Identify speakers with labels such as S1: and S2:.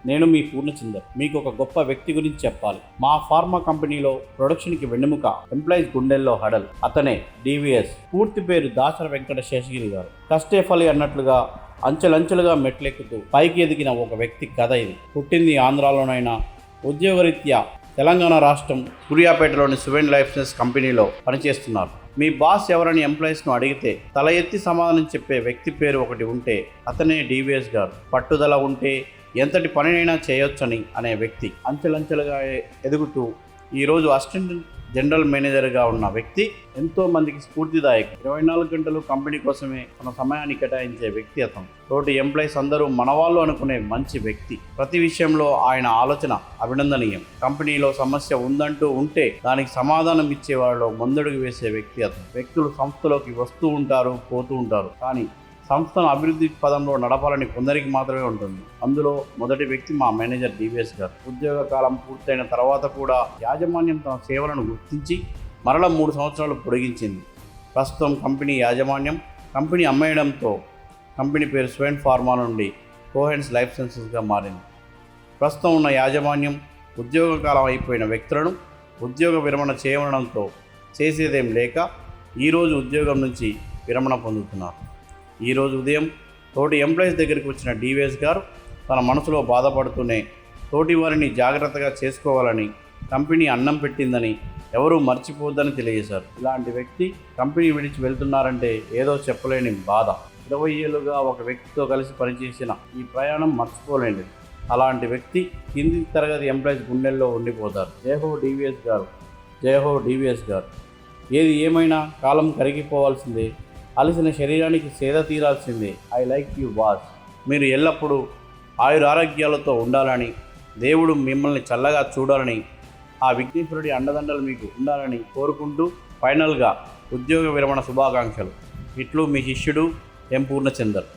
S1: నేను మీ పూర్ణచందర్. మీకు ఒక గొప్ప వ్యక్తి గురించి చెప్పాలి. మా ఫార్మా కంపెనీలో ప్రొడక్షన్కి వెన్నెముక, ఎంప్లాయీస్ గుండెల్లో హడల్. అతనే డివిఎస్. పూర్తి పేరు దాసర వెంకట శేషగిరి గారు. కష్టే ఫలి అన్నట్లుగా అంచెలంచెలుగా మెట్లెక్కుతూ పైకి ఎదిగిన ఒక వ్యక్తి కథ ఇది. పుట్టింది ఆంధ్రాలోనైనా ఉద్యోగరీత్యా తెలంగాణ రాష్ట్రం సూర్యాపేటలోని సువెన్ లైఫ్ సైన్స్ కంపెనీలో పనిచేస్తున్నారు. మీ బాస్ ఎవరని ఎంప్లాయీస్ను అడిగితే తల ఎత్తి సమాధానం చెప్పే వ్యక్తి పేరు ఒకటి ఉంటే అతనే డివిఎస్ గారు. పట్టుదల ఉంటే ఎంతటి పనినైనా చేయొచ్చని అనే వ్యక్తి. అంచెలంచెలుగా ఎదుగుతూ ఈరోజు అసిస్టెంట్ జనరల్ మేనేజర్గా ఉన్న వ్యక్తి ఎంతో మందికి స్ఫూర్తిదాయకం. 24 గంటలు కంపెనీ కోసమే తన సమయాన్ని కేటాయించే వ్యక్తి అతను. తోటి ఎంప్లాయీస్ అందరూ మనవాళ్ళు అనుకునే మంచి వ్యక్తి. ప్రతి విషయంలో ఆయన ఆలోచన అభినందనీయం. కంపెనీలో సమస్య ఉందంటూ ఉంటే దానికి సమాధానం ఇచ్చే వాళ్ళలో ముందడుగు వేసే వ్యక్తి అతను. వ్యక్తులు సంస్థలోకి వస్తూ ఉంటారు, పోతూ ఉంటారు, కానీ సంస్థను అభివృద్ధి పదంలో నడపాలని కొందరికి మాత్రమే ఉంటుంది. అందులో మొదటి వ్యక్తి మా మేనేజర్ డివిఎస్ గారు. ఉద్యోగ కాలం పూర్తయిన తర్వాత కూడా యాజమాన్యం తన సేవలను గుర్తించి మరల 3 సంవత్సరాలు పొడిగించింది. ప్రస్తుతం కంపెనీ యాజమాన్యం కంపెనీ అమ్మేయడంతో కంపెనీ పేరు సువెన్ ఫార్మా నుండి కోహెన్స్ లైఫ్ సైన్సెస్గా మారింది. ప్రస్తుతం ఉన్న యాజమాన్యం ఉద్యోగ కాలం అయిపోయిన వ్యక్తులను ఉద్యోగ విరమణ చేయడంతో చేసేదేం లేక ఈరోజు ఉద్యోగం నుంచి విరమణ పొందుతున్నారు. ఈరోజు ఉదయం తోటి ఎంప్లాయీస్ దగ్గరికి వచ్చిన డివిఎస్ గారు తన మనసులో బాధపడుతూనే తోటి వారిని జాగ్రత్తగా చేసుకోవాలని, కంపెనీ అన్నం పెట్టిందని ఎవరూ మర్చిపోవద్దని తెలియజేశారు. ఇలాంటి వ్యక్తి కంపెనీ విడిచి వెళ్తున్నారంటే ఏదో చెప్పలేని బాధ. 20 ఏళ్ళుగా ఒక వ్యక్తితో కలిసి పనిచేసిన ఈ ప్రయాణం మర్చిపోలేండి. అలాంటి వ్యక్తి కింది తరగతి ఎంప్లాయీస్ గుండెల్లో ఉండిపోతారు. జయహో డివిఎస్ గారు, జయహో డివిఎస్ గారు. ఏది ఏమైనా కాలం కరిగిపోవాల్సిందే, అలసిన శరీరానికి సేద తీరాల్సిందే. I like you boss. మీరు ఎల్లప్పుడూ ఆయురారోగ్యాలతో ఉండాలని, దేవుడు మిమ్మల్ని చల్లగా చూడాలని, ఆ విఘ్నేశ్వరుడి అండదండలు మీకు ఉండాలని కోరుకుంటూ ఫైనల్గా ఉద్యోగ విరమణ శుభాకాంక్షలు. ఇట్లు మీ శిష్యుడు ఎం పూర్ణచందర్.